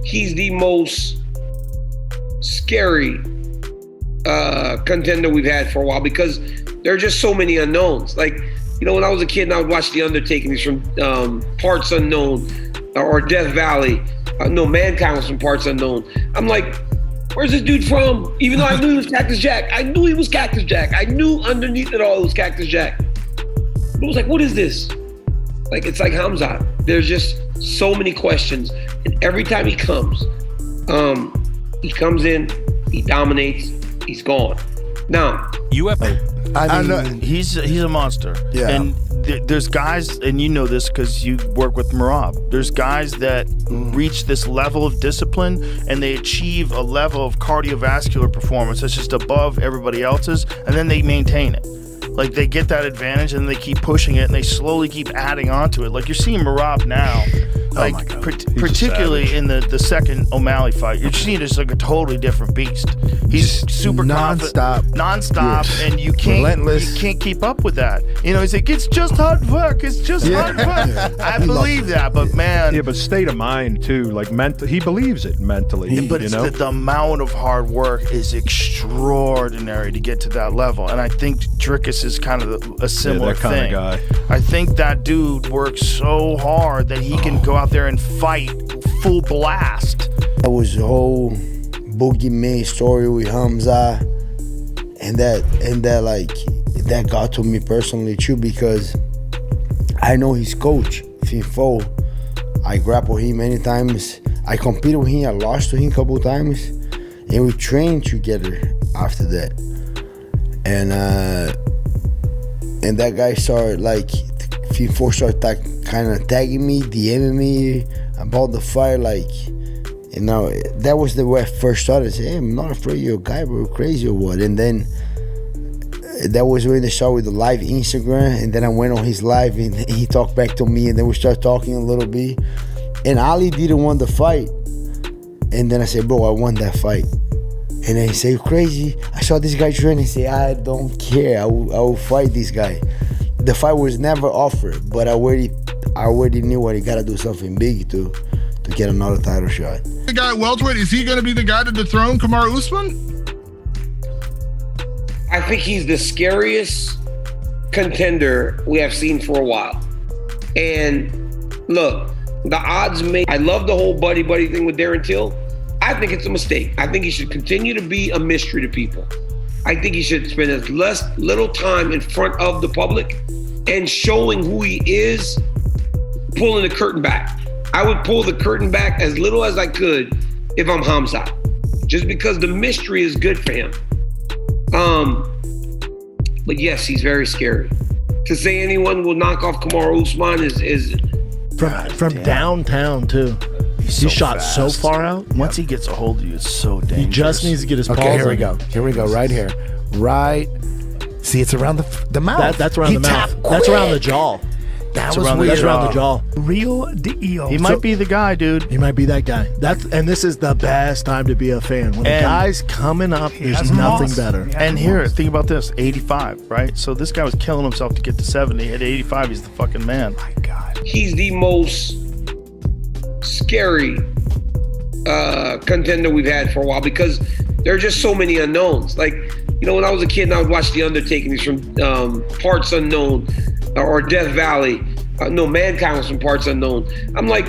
he's the most scary contender we've had for a while because there are just so many unknowns. Like, you know, when I was a kid and I would watch The Undertaking, he's from Parts Unknown or Death Valley. No, Mankind was from Parts Unknown. I'm like, where's this dude from? Even though I knew he was Cactus Jack. I knew he was Cactus Jack. I knew underneath it all it was Cactus Jack. But it was like, what is this? Like, it's like Khamzat. There's just so many questions. And every time he comes in, he dominates, he's gone. Now, I know he's a monster. Yeah. And there's guys, and you know this because you work with Merab. There's guys that reach this level of discipline and they achieve a level of cardiovascular performance that's just above everybody else's, and then they maintain it. Like, they get that advantage and they keep pushing it and they slowly keep adding onto it. Like, you're seeing Merab now, like, particularly in the second O'Malley fight, you're seeing just like a totally different beast. He's just super nonstop, and you can't keep up with that. You know, he's like, it's just hard work. It's just hard work. I believe that, but man. Yeah, but state of mind too. Like, he believes it mentally. But the amount of hard work is extraordinary to get to that level, and I think Dricus is kind of a similar that kind thing. of guy. I think that dude works so hard that he can go out there and fight full blast. That was the whole boogeyman story with Khamzat, and that got to me personally too, because I know his coach, Finfo. I grappled him many times. I competed with him. I lost to him a couple times, and we trained together after that. And that guy started, like, Finfo started kind of tagging me, DMing me about the fight, like, you know, that was the way I first started. I said, hey, I'm not afraid you're a guy, bro, crazy or what? And then that was when they started with the live Instagram, and then I went on his live and he talked back to me, and then we started talking a little bit. And Ali didn't want the fight. And then I said, bro, I won that fight. And then he said, you crazy? I saw this guy training. He said, I don't care. I will fight this guy. The fight was never offered, but I already knew what he got to do something big to get another title shot. The guy at welterweight, is he going to be the guy to dethrone Kamaru Usman? I think he's the scariest contender we have seen for a while. And look, the odds I love the whole buddy thing with Darren Till. I think it's a mistake. I think he should continue to be a mystery to people. I think he should spend as little time in front of the public and showing who he is, pulling the curtain back. I would pull the curtain back as little as I could if I'm Khamzat, just because the mystery is good for him. But yes, he's very scary. To say anyone will knock off Kamaru Usman is from downtown too. He shot so far out. Once he gets a hold of you, it's so dangerous. He just needs to get his paws. Okay, here we go. Here we go. Right here. Right. See, it's around the mouth. That's around the mouth. That's around the jaw. That's around the jaw. Real deal. He might be the guy, dude. He might be that guy. And this is the best time to be a fan. When the guy's coming up, there's nothing better. And here, think about this: 85, right? So this guy was killing himself to get to 70. At 85, he's the fucking man. Oh my God. He's the most scary contender we've had for a while because there are just so many unknowns. Like, you know, when I was a kid and I would watch The Undertaking, he's from Parts Unknown or Death Valley. No, Mankind was from Parts Unknown. I'm like,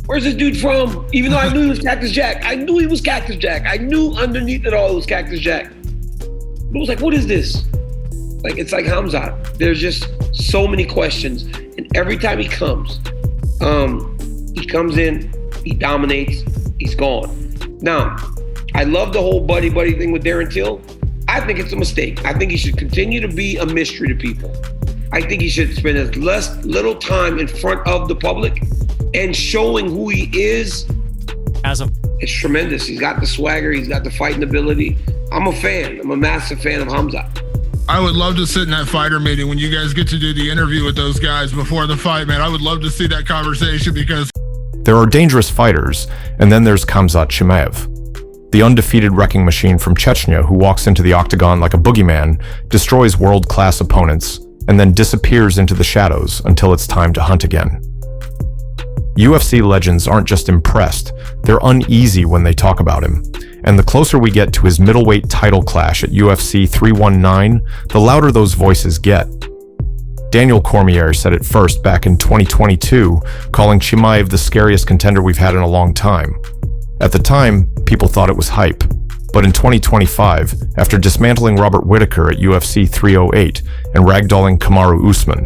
where's this dude from? Even though I knew he was Cactus Jack. I knew he was Cactus Jack. I knew underneath it all it was Cactus Jack. But it was like, what is this? Like, it's like Khamzat. There's just so many questions. And every time he comes in, he dominates, he's gone. Now, I love the whole buddy thing with Darren Till. I think it's a mistake. I think he should continue to be a mystery to people. I think he should spend as little time in front of the public and showing who he is. It's tremendous. He's got the swagger. He's got the fighting ability. I'm a fan. I'm a massive fan of Khamzat. I would love to sit in that fighter meeting when you guys get to do the interview with those guys before the fight, man. I would love to see that conversation because there are dangerous fighters, and then there's Khamzat Chimaev, the undefeated wrecking machine from Chechnya who walks into the octagon like a boogeyman, destroys world-class opponents, and then disappears into the shadows until it's time to hunt again. UFC legends aren't just impressed, they're uneasy when they talk about him. And the closer we get to his middleweight title clash at UFC 319, the louder those voices get. Daniel Cormier said it first back in 2022, calling Chimaev the scariest contender we've had in a long time. At the time, people thought it was hype. But in 2025, after dismantling Robert Whittaker at UFC 308 and ragdolling Kamaru Usman,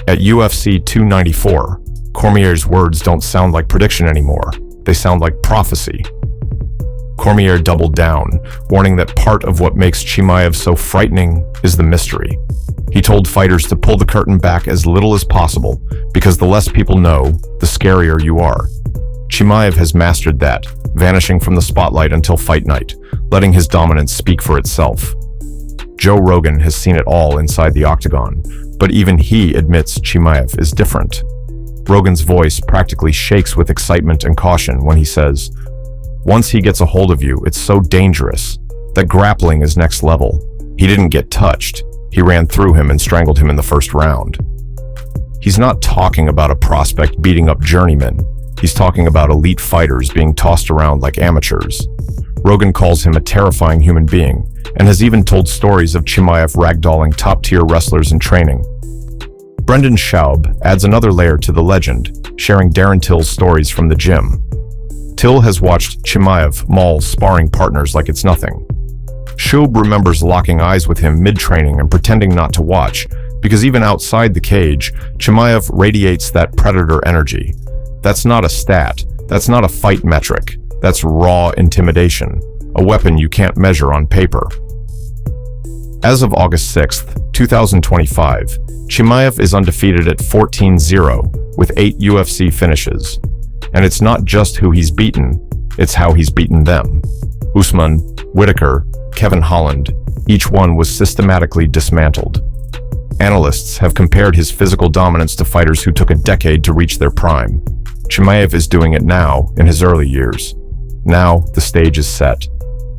at UFC 294, Cormier's words don't sound like prediction anymore. They sound like prophecy. Cormier doubled down, warning that part of what makes Chimaev so frightening is the mystery. He told fighters to pull the curtain back as little as possible, because the less people know, the scarier you are. Chimaev has mastered that, vanishing from the spotlight until fight night, letting his dominance speak for itself. Joe Rogan has seen it all inside the octagon, but even he admits Chimaev is different. Rogan's voice practically shakes with excitement and caution when he says, "Once he gets a hold of you, it's so dangerous. That grappling is next level. He didn't get touched. He ran through him and strangled him in the first round." He's not talking about a prospect beating up journeymen. He's talking about elite fighters being tossed around like amateurs. Rogan calls him a terrifying human being, and has even told stories of Chimaev ragdolling top-tier wrestlers in training. Brendan Schaub adds another layer to the legend, sharing Darren Till's stories from the gym. Till has watched Chimaev maul sparring partners like it's nothing. Schaub remembers locking eyes with him mid-training and pretending not to watch, because even outside the cage, Chimaev radiates that predator energy. That's not a stat, that's not a fight metric, that's raw intimidation, a weapon you can't measure on paper. As of August 6th, 2025, Chimaev is undefeated at 14-0 with 8 UFC finishes. And it's not just who he's beaten, it's how he's beaten them. Usman, Whittaker, Kevin Holland, each one was systematically dismantled. Analysts have compared his physical dominance to fighters who took a decade to reach their prime. Chimaev is doing it now, in his early years. Now, the stage is set.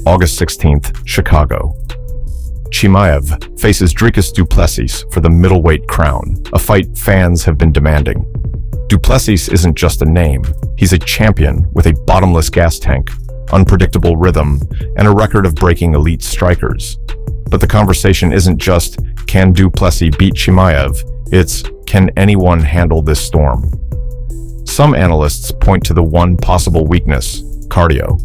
August 16th, Chicago. Chimaev faces Dricus du Plessis for the middleweight crown, a fight fans have been demanding. Du Plessis isn't just a name, he's a champion with a bottomless gas tank, unpredictable rhythm, and a record of breaking elite strikers. But the conversation isn't just, can du Plessis beat Chimaev? It's, can anyone handle this storm? Some analysts point to the one possible weakness, cardio.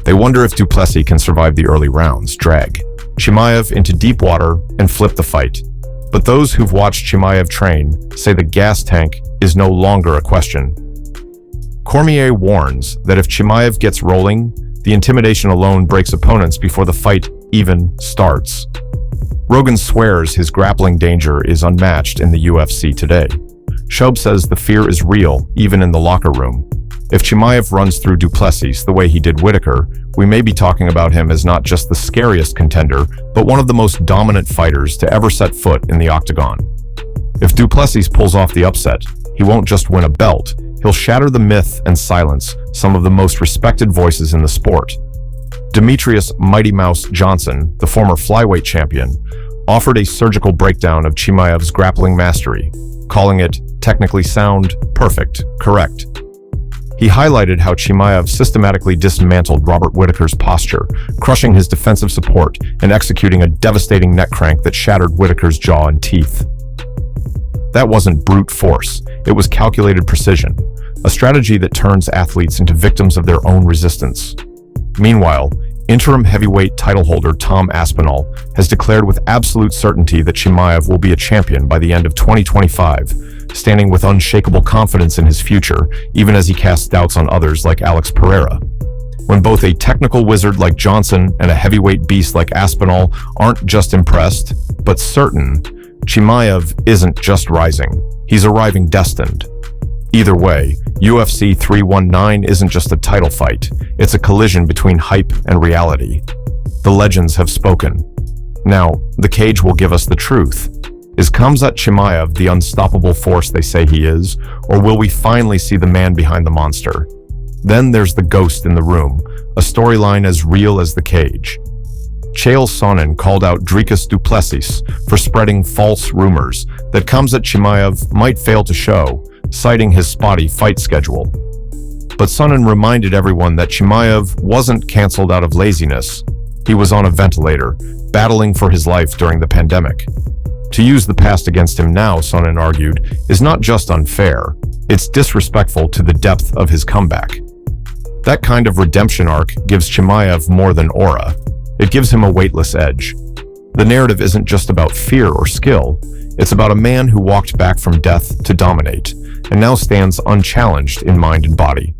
They wonder if du Plessis can survive the early rounds, drag Chimaev into deep water, and flip the fight. But those who've watched Chimaev train say the gas tank is no longer a question. Cormier warns that if Chimaev gets rolling, the intimidation alone breaks opponents before the fight even starts. Rogan swears his grappling danger is unmatched in the UFC today. Schaub says the fear is real, even in the locker room. If Chimaev runs through du Plessis the way he did Whittaker, we may be talking about him as not just the scariest contender, but one of the most dominant fighters to ever set foot in the octagon. If du Plessis pulls off the upset, he won't just win a belt, he'll shatter the myth and silence some of the most respected voices in the sport. Demetrius Mighty Mouse Johnson, the former flyweight champion, offered a surgical breakdown of Chimaev's grappling mastery, calling it technically sound, perfect, correct. He highlighted how Chimaev systematically dismantled Robert Whittaker's posture, crushing his defensive support and executing a devastating neck crank that shattered Whittaker's jaw and teeth. That wasn't brute force, it was calculated precision, a strategy that turns athletes into victims of their own resistance. Meanwhile, interim heavyweight title holder Tom Aspinall has declared with absolute certainty that Chimaev will be a champion by the end of 2025, standing with unshakable confidence in his future, even as he casts doubts on others like Alex Pereira. When both a technical wizard like Johnson and a heavyweight beast like Aspinall aren't just impressed, but certain, Chimaev isn't just rising, he's arriving destined. Either way, UFC 319 isn't just a title fight, it's a collision between hype and reality. The legends have spoken. Now, the cage will give us the truth. Is Khamzat Chimaev the unstoppable force they say he is, or will we finally see the man behind the monster? Then there's the ghost in the room, a storyline as real as the cage. Chael Sonnen called out Dricus du Plessis for spreading false rumors that Khamzat Chimaev might fail to show, citing his spotty fight schedule. But Sonnen reminded everyone that Chimaev wasn't canceled out of laziness. He was on a ventilator, battling for his life during the pandemic. To use the past against him now, Sonnen argued, is not just unfair, it's disrespectful to the depth of his comeback. That kind of redemption arc gives Chimaev more than aura. It gives him a weightless edge. The narrative isn't just about fear or skill, it's about a man who walked back from death to dominate, and now stands unchallenged in mind and body.